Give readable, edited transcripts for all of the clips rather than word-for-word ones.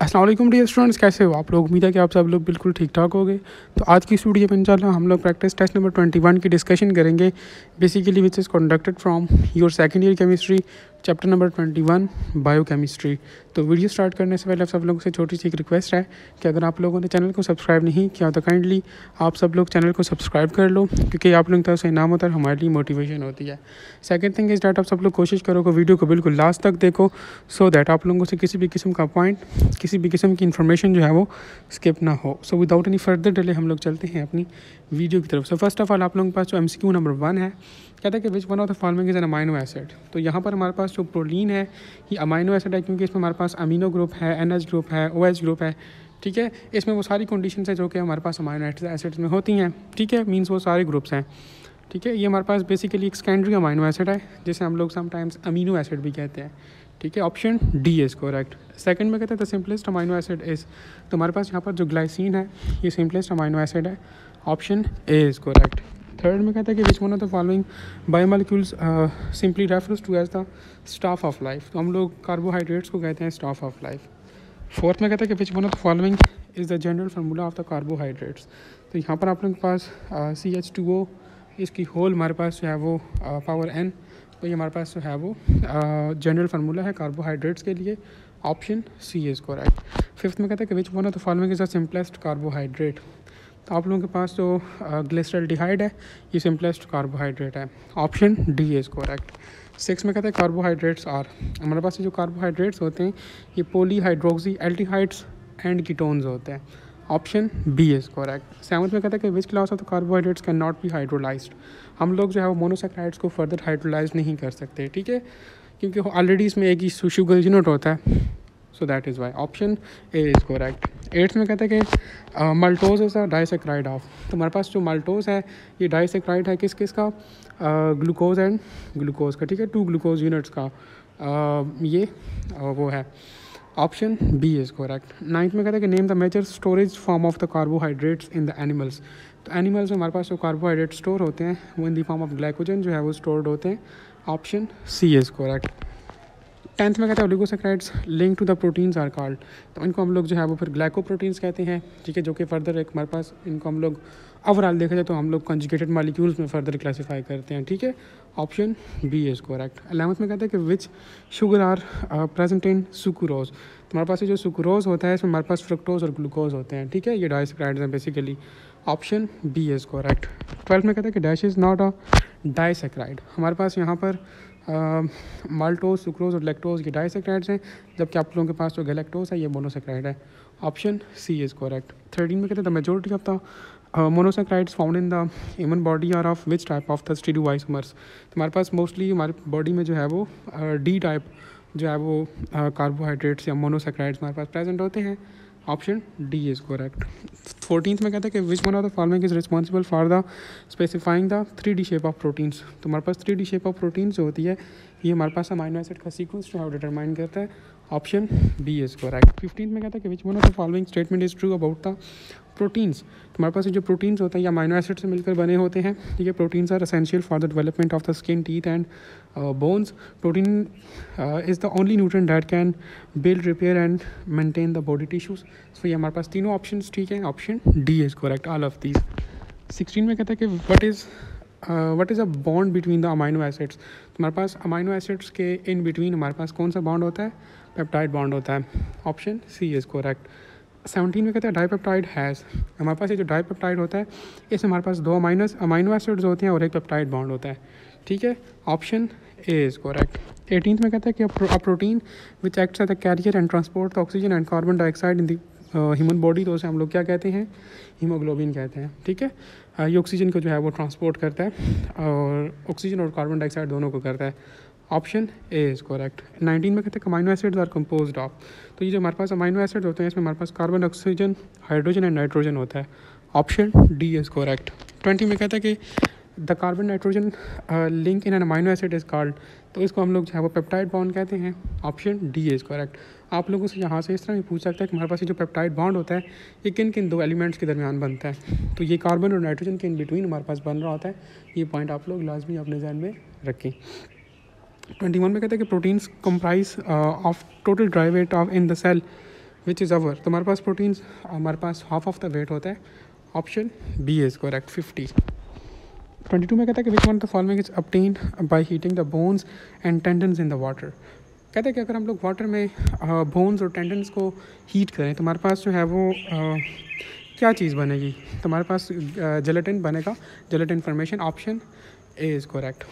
अस्सलाम वालेकुम dear students, कैसे हो आप लोग। उम्मीद है कि आप सब लोग बिल्कुल ठीक ठाक होंगे। तो आज की इस वीडियो में इंशाल्लाह हम लोग प्रैक्टिस टेस्ट नंबर 21 की डिस्कशन करेंगे, basically which is conducted from your second year chemistry chapter number 21 biochemistry. तो वीडियो स्टार्ट करने से पहले आप सब लोगों से छोटी सी एक रिक्वेस्ट है कि अगर आप लोगों ने चैनल को सब्सक्राइब नहीं किया तो काइंडली आप सब लोग चैनल को सब्सक्राइब कर लो, क्योंकि आप लोगों की तरफ से इनाम होता है, हमारे लिए मोटिवेशन होती है। सेकंड थिंग इज़ डैट आप सब लोग कोशिश करो कि वीडियो को बिल्कुल लास्ट तक देखो, सो दैट आप लोगों से किसी भी किस्म का पॉइंट, किसी भी किस्म की इन्फॉर्मेशन जो है वो स्किप ना हो। So without any further delay हम लोग चलते हैं अपनी वीडियो की तरफ। सो फर्स्ट ऑफ ऑल आप लोगों के पास जो MCQ नंबर 1 है, कहता है कि which one of the following is an amino acid. तो यहाँ पर हमारे पास जो प्रोटीन है ये अमाइनो एसिड है, क्योंकि इसमें हमारे पास अमीनो ग्रुप है, NH ग्रुप है, OH ग्रुप है। ठीक है, इसमें वो सारी कंडीशन है जो कि हमारे पास अमाइनो एसिड्स में होती हैं। ठीक है, मीन्स वो सारे ग्रुप्स हैं। ठीक है, ये हमारे पास बेसिकली एक सेकेंडरी अमाइनो एसिड है, जिसे हम लोग समटाइम्स अमीनो एसिड भी कहते हैं। ठीक है, option D is correct. Second में कहते हैं the simplest amino acid is, तो हमारे पास यहाँ पर जो ग्लाइसिन है ये सिंपलेस्ट अमाइनो एसिड है, option A is correct. Third में कहता है कि which one of the following biomolecules simply refers to as the staff of life. तो हम लोग कार्बोहाइड्रेट्स को कहते हैं स्टाफ ऑफ लाइफ। फोर्थ में कहता है कि which one of the following is the general formula of the carbohydrates. तो यहाँ पर आप लोगों के पास CH2O, इसकी होल हमारे पास जो है वो पावर n, तो ये हमारे पास जो है वो जनरल फार्मूला है कार्बोहाइड्रेट्स के लिए, option C is correct. Fifth में कहता है कि which one of the following is the simplest carbohydrate. तो आप लोगों के पास जो ग्लिसरॉल्डिहाइड है ये सिंपलेस्ट कार्बोहाइड्रेट है, option D is correct. Six में कहते हैं कार्बोहाइड्रेट्स आर, हमारे पास जो कार्बोहाइड्रेट्स होते हैं ये पॉलीहाइड्रोक्सी एल्डिहाइड्स एंड कीटोन्स होते हैं, option B is correct. Seventh में कहता है कि which class of the carbohydrates cannot be hydrolysed. हम लोग जो है वो मोनोसैकेराइड्स को फर्दर हाइड्रोलाइज नहीं कर सकते। ठीक है, क्योंकि ऑलरेडी इसमें एक ही शुगर यूनिट होता है, so that is why, option A is correct. Eighth में कहता है कि maltose is a disaccharide of. तो हमारे पास जो माल्टोज है ये डाइसेक्राइड है किस किस का, ग्लूकोज एंड ग्लूकोज का। ठीक है, 2 ग्लूकोज यूनिट्स का ये वो है, option B is correct. Ninth में कहता है कि name the major storage form of the carbohydrates in the animals. तो एनिमल्स में हमारे पास जो कार्बोहाइड्रेट स्टोर होते हैं वो in the form of glycogen जो है वो स्टोर्ड होते हैं, option C is correct. Tenth में कहते हैं oligosaccharides link to the proteins are called. तो इनको हम लोग जो है वो फिर ग्लाइकोप्रोटीन्स कहते हैं। ठीक है, जो कि फर्दर एक हमारे पास इनको हम लोग ओवरऑल देखा जाए तो हम लोग कंजुगेटेड मॉलिक्यूल्स में फर्दर क्लासीफाई करते हैं। ठीक है, option B is correct. 11th में कहते हैं कि which sugar are present in sucrose. तो हमारे पास जो सुक्रोज होता है इसमें हमारे पास फ्रुक्टोज और ग्लूकोज होते हैं। ठीक है, ये डाइसेक्राइड्स हैं basically, option B is correct. 12th में कहते हैं कि dash is not a disaccharide. हमारे पास यहाँ पर माल्टोज, सुक्रोज और लैक्टोज ये डाइसेक्राइड्स हैं, जबकि आप लोगों के पास जो गैलेक्टोज है ये मोनोसेक्राइड है, ऑप्शन सी इज़ करेक्ट। 13 में कहते हैं the majority of the monosaccharides found in the human body are of which type of the stereoisomers. तो हमारे पास मोस्टली हमारी बॉडी में जो है वो डी टाइप जो है वो कार्बोहाइड्रेट्स या मोनोसेक्राइड्स हमारे पास प्रेजेंट होते हैं, option D is correct. 14th में कहता है कि which one of the following is responsible for the specifying the 3D shape of proteins. तो हमारे पास 3D शेप ऑफ प्रोटीन्स जो होती है ये हमारे पास अमाइनो एसिड का सीक्वेंस जो है डिटरमाइन करता है, option B is correct. 15th में कहता है कि which one of the following statement is true about the proteins. तो हमारे पास जो प्रोटीन्स होते हैं ये अमाइनो एसिड से मिलकर बने होते हैं। ठीक है, proteins are essential for the development of the skin, teeth and bones. Protein is the only nutrient that can build, repair and maintain the body tissues. So ये हमारे पास तीनों ऑप्शंस ठीक है, option D is correct, all of these. 16 में कहता है कि what is a bond between the amino acids. तो हमारे पास अमाइनो एसिड्स के इन बिटवीन हमारे पास कौन सा बॉन्ड होता है, पेप्टाइड बॉन्ड होता है, ऑप्शन सी इज़ करेक्ट। 17 में कहता है डाइपेप्टाइड हैज़। हमारे पास ये जो डाइपेप्टाइड होता है इसमें हमारे पास 2 अमाइनो एसिड्स होते हैं और एक पेप्टाइड बॉन्ड होता है। ठीक है, option A is correct. 18th में कहता है कि a protein which acts as the carrier and transport the oxygen and carbon dioxide in the human body, तो उसे हम लोग क्या कहते हैं, हीमोग्लोबिन कहते हैं। ठीक है, ये ऑक्सीजन को जो है वो ट्रांसपोर्ट करता है और ऑक्सीजन और कार्बन डाइऑक्साइड दोनों को करता है, ऑप्शन ए इज़ करेक्ट। 19 में कहते हैं amino acids are composed of. तो ये जो हमारे पास अमाइनो एसिड्स होते हैं इसमें हमारे पास carbon, oxygen, hydrogen and nitrogen होता है, ऑप्शन डी इज़ करेक्ट। 20 में कहता है कि the carbon nitrogen link in an amino acid is called. तो इसको हम लोग जो है वो पेप्टाइड बॉन्ड कहते हैं, ऑप्शन डी इज़ करेक्ट। आप लोगों से यहाँ से इस तरह भी पूछ सकता है कि हमारे पास ये जो पेप्टाइड बॉन्ड होता है ये किन किन 2 एलिमेंट्स के दरमियान बनता है। तो ये कार्बन और नाइट्रोजन के इन बिटवीन हमारे पास बन रहा होता है। ये पॉइंट आप लोग लाजमी अपने ध्यान में रखें। 21 में कहते हैं कि proteins comprise of total dry weight of in the cell which is our, तो हमारे पास प्रोटीन्स हमारे पास हाफ ऑफ द वेट होता है, ऑप्शन बी इज़ करेक्ट 50। 22 में कहता है कि which one of the following is obtained by heating the bones and tendons in the water. कहते हैं कि अगर हम लोग वाटर में बोन्स और टेंडन्स को हीट करें तो हमारे पास जो है वो क्या चीज़ बनेगी, तो हमारे पास जेलेटिन बनेगा, gelatin formation, option A is correct.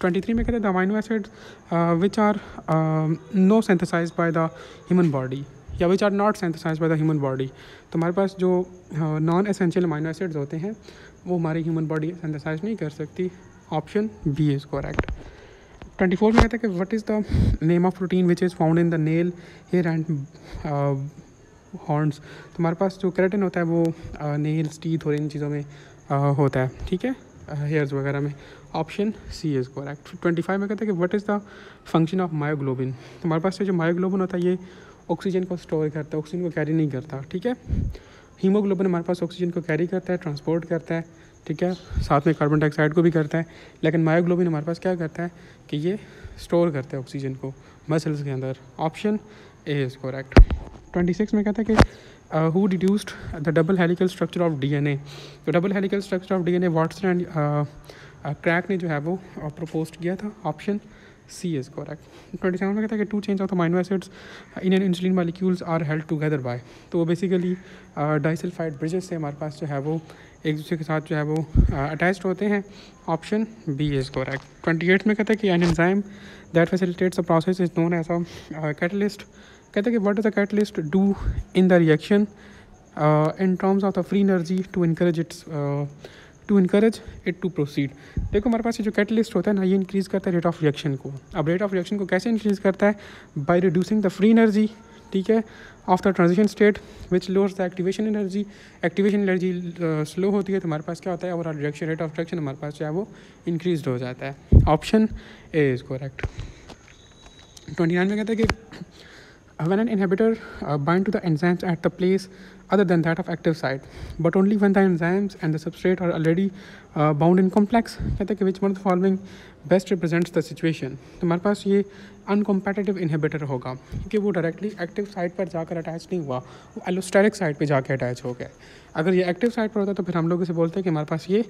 23 में कहते हैं the amino acids which are no synthesize by the human body या which are not synthesize by the human body, तो हमारे पास जो नॉन एसेंशियल अमाइनो एसिड्स होते हैं वो हमारी ह्यूमन बॉडी सिंथेसाइज नहीं कर सकती, ऑप्शन बी इज़ करेक्ट। 24 में कहते हैं कि what is the name of protein which is found in the nail, hair and horns, तो हमारे पास जो केराटिन होता है वो नेल्स, टीथ और इन चीज़ों में होता है, ठीक है, हेयर्स वगैरह में, ऑप्शन सी इज़ करेक्ट। 25 में कहते हैं कि what is the function of myoglobin, तो हमारे पास जो मायोग्लोबिन होता है ये ऑक्सीजन को स्टोर करता है, ऑक्सीजन को कैरी नहीं करता, ठीक है। हीमोग्लोबिन हमारे पास ऑक्सीजन को कैरी करता है, ट्रांसपोर्ट करता है, ठीक है, साथ में कार्बन डाइऑक्साइड को भी करता है, लेकिन मायोग्लोबिन हमारे पास क्या करता है कि ये स्टोर करता है ऑक्सीजन को मसल्स के अंदर, ऑप्शन ए इज़ करेक्ट। 26 में कहता है कि who deduced the double helical structure of DNA, तो double helical structure of DNA Watson and Crick ने जो है वो प्रपोज किया था, ऑप्शन सी इज़ करेक्ट। 27 में कहता है कि two chains of the amino acids in an insulin molecules are held together by, तो वो बेसिकली डाइसल्फाइड ब्रिजेस से हमारे पास जो है वो एक दूसरे के साथ जो है वो अटैच्ड होते हैं, ऑप्शन बी इज़ करेक्ट। 28 में कहता है कि an enzyme that facilitates a process is known as a catalyst, कहते हैं कि what does the catalyst do in the reaction in terms of the free energy to encourage it to proceed. देखो हमारे पास ये जो कैटलिस्ट होता है ना, ये इंक्रीज़ करता है रेट ऑफ रिएक्शन को। अब रेट ऑफ रिएक्शन को कैसे इंक्रीज़ करता है, by reducing the free energy, ठीक है, of the transition state which lowers the activation energy. Activation energy slow होती है तो हमारे पास क्या होता है, overall reaction rate of reaction हमारे पास जो है वो इंक्रीज हो जाता है, ऑप्शन ए इज़ करेक्ट। 29 में कहते हैं कि when an inhibitor bind to the enzymes at the place other than that of active site, but only when the enzymes and the substrate are already bound in complex, कहते हैं कि which one of the following best represents the situation, तो हमारे पास ये अनकम्पेटिटिव inhibitor होगा क्योंकि वो directly active site पर जाकर अटैच नहीं हुआ, वो एलोस्टेरिक साइट पे जाकर अटैच हो गया। अगर ये एक्टिव साइट पर होता तो फिर हम लोग इसे बोलते हैं कि हमारे पास ये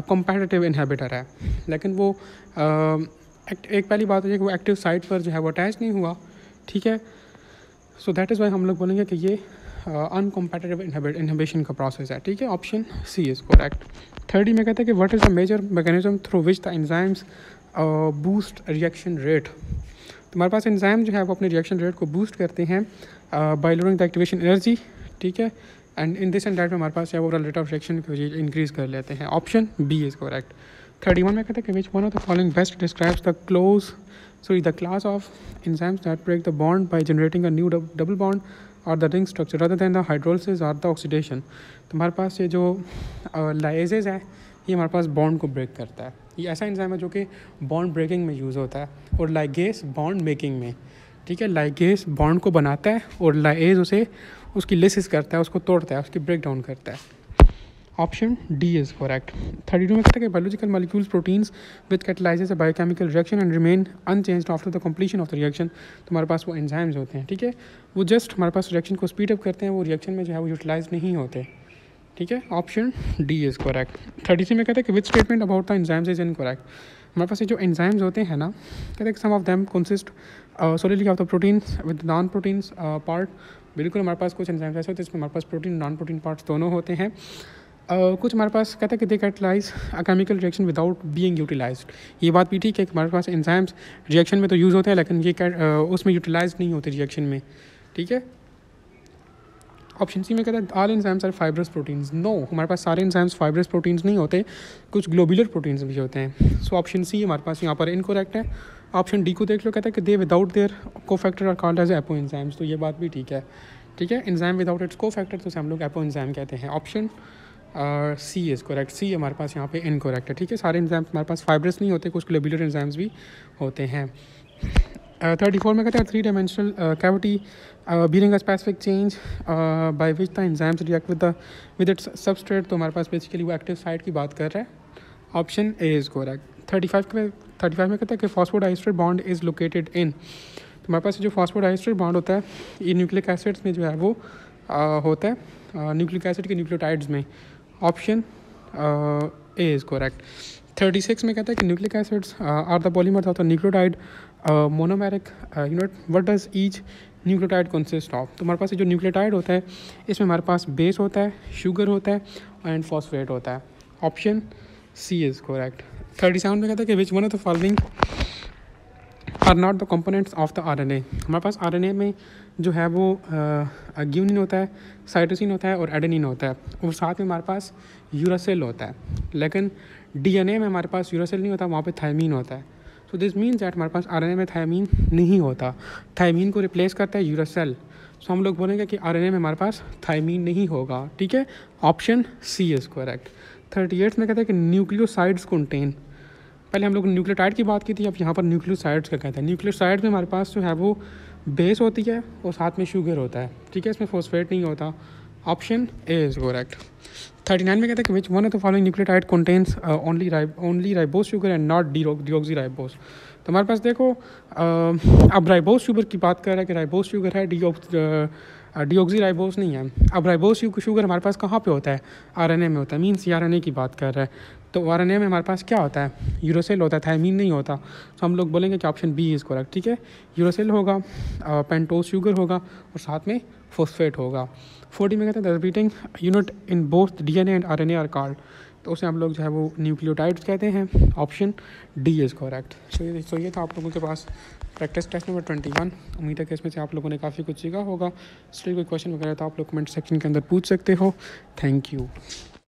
कम्पेटिटिव इनहिबिटर है, लेकिन वो एक पहली बात है कि वो एक्टिव साइट पर जो है वो अटैच नहीं हुआ, ठीक है, सो दैट इज़ वाई हम लोग बोलेंगे कि ये अनकम्पेटिटिव इनहिबिशन का प्रोसेस है, ठीक है, ऑप्शन सी इज़ करेक्ट। 30 में कहते हैं कि what is the major mechanism through which the enzymes boost reaction rate, तो हमारे पास एंजाइम जो है वो अपने रिएक्शन रेट को बूस्ट करते हैं bye lowering the activation energy, ठीक है, and in this and that में हमारे पास जो है ओवरऑल रेट ऑफ रिएक्शन को इंक्रीज़ कर लेते हैं, ऑप्शन बी इज़ करेक्ट। 31 में कहते हैं कि which one of the following best describes the class of enzymes that break the bond by generating a new double bond or the ring structure rather than the hydrolysis or the oxidation, तो हमारे पास ये जो lyses है ये हमारे पास bond को break करता है, ये ऐसा एंजाइम है जो कि बॉन्ड ब्रेकिंग में यूज़ होता है, और लाइगेज बॉन्ड मेकिंग में, ठीक है, लाइगेज बॉन्ड को बनाता है और लाइज उसे उसकी लिसिस करता है, उसको तोड़ता है, उसकी ब्रेक डाउन करता है, ऑप्शन डी इज़ करेक्ट। 32 में कहता है कि biological molecules proteins which catalyses a biochemical reaction and remain unchanged after the completion of the reaction, तो हमारे पास वो एंजाइम्स होते हैं, ठीक है, वो जस्ट हमारे पास रिएक्शन को स्पीड अप करते हैं, वो रिएक्शन में जो है वो यूटिलाइज नहीं होते, ठीक है, ऑप्शन डी इज़ करेक्ट। 33 में कहते हैं कि which statement about the enzymes is incorrect, हमारे पास ये जो एंजाइम्स होते हैं ना, कहते हैं कि some of them consist solidly of the proteins with non proteins part, बिल्कुल हमारे पास कुछ एंजाइम्स ऐसे होते हैं जिसमें हमारे पास प्रोटीन नॉन प्रोटीन पार्ट्स दोनों होते हैं, कुछ हमारे पास कहते हैं कि they catalyse a chemical reaction without being utilised, ये बात भी ठीक है कि हमारे पास एंजाइम्स रिएक्शन में तो यूज़ होते हैं लेकिन ये उसमें यूटिलाइज नहीं होते रिएक्शन में, ठीक है, ऑप्शन सी में कहता है all enzymes are fibrous proteins, no, हमारे पास सारे एंजाइम्स फाइब्रस प्रोटीन्स नहीं होते, कुछ ग्लोबुलर प्रोटीन्स भी होते हैं, सो ऑप्शन सी हमारे पास यहाँ पर इनकरेक्ट है। ऑप्शन डी को देख लो, कहता है कि they without their cofactor are called as apoenzymes, तो ये बात भी ठीक है, ठीक है, एंजाइम विदाउट इट्स कोफैक्टर तो हम लोग एपो एंजाइम कहते हैं, ऑप्शन सी इज़ करेक्ट, सी हमारे पास यहाँ पे इनकरेक्ट है, ठीक है, सारे एंजाइम्स हमारे पास फाइब्रस नहीं होते, कुछ ग्लोबुलर एंजाइम्स भी होते हैं। 34 में कहते हैं 3 dimensional cavity bearing a specific change by which the enzymes react with its substrate, तो हमारे पास बेसिकली वो एक्टिव साइट की बात कर रहा है, ऑप्शन ए इज़ करेक्ट। 35 में कहता है कि phosphodiester bond is located in, हमारे पास जो फॉस्फोडाइस्टर बॉन्ड होता है ये न्यूक्लिक एसिड्स में जो है वो होता है न्यूक्लिक एसिड के न्यूक्लियोटाइड्स में। Option A is correct. 36 में कहता है कि nucleic acids are the polymers of the nucleotide monomeric unit what does each nucleotide consist of. तो हमारे पास जो न्यूक्लियोटाइड होता है इसमें हमारे पास बेस होता है, शुगर होता है एंड फॉस्फेट होता है। Option C is correct. 37 में कहता है कि which one of the following are not the components of the RNA. हमारे पास आरएनए में जो है वो ग्यूनिन होता है, साइटोसिन होता है और एडेनिन होता है, और साथ में हमारे पास यूरासिल होता है। लेकिन डीएनए में हमारे पास यूरासिल नहीं होता, वहाँ पे थायमीन होता है। सो दिस मीन्स दैट हमारे पास आरएनए में थायमीन नहीं होता, थायमीन को रिप्लेस करता है यूरासिल। सो हम लोग बोलेंगे कि आरएनए में हमारे पास थायमीन नहीं होगा। ठीक है, ऑप्शन सी इज़ करेक्ट। 38 में कहता है कि न्यूक्लियोसाइड्स कंटेन, पहले हम लोग न्यूक्लियोटाइड की बात की थी, अब यहाँ पर न्यूक्लियोसाइड्स का कहते हैं। न्यूक्लियोसाइड में हमारे पास जो है वो बेस होती है और साथ में शुगर होता है। ठीक है, इसमें फॉस्फेट नहीं होता। Option A is correct. 39 में कहता है कि which one of the following nucleotide contains only ribose sugar and not deoxy ribose. तो हमारे पास देखो अब राइबोज शुगर की बात कर रहा है कि राइबोज शुगर है, डीऑक्सी राइबोज नहीं है। अब राइबोज शुगर हमारे पास कहाँ पे होता है? आरएनए में होता है, मीन्स आरएनए की बात कर रहा है। तो आरएनए में हमारे पास क्या होता है? यूरासिल होता है, थायमीन नहीं होता। तो हम लोग बोलेंगे कि ऑप्शन बी इज़ करेक्ट। ठीक है, यूरासिल होगा, पेंटोज शुगर होगा और साथ में फॉस्फेट होगा। 40 में कहते हैं the repeating unit in both DNA and RNA are called, तो उसे हम लोग जो है वो न्यूक्लियोटाइड्स कहते हैं। Option D is correct. So ये था आप लोगों के पास प्रैक्टिस टेस्ट नंबर 21। उम्मीद है कि इसमें से आप लोगों ने काफ़ी कुछ सीखा होगा। स्टिल कोई क्वेश्चन वगैरह तो आप लोग कमेंट सेक्शन के अंदर पूछ सकते हो। Thank you.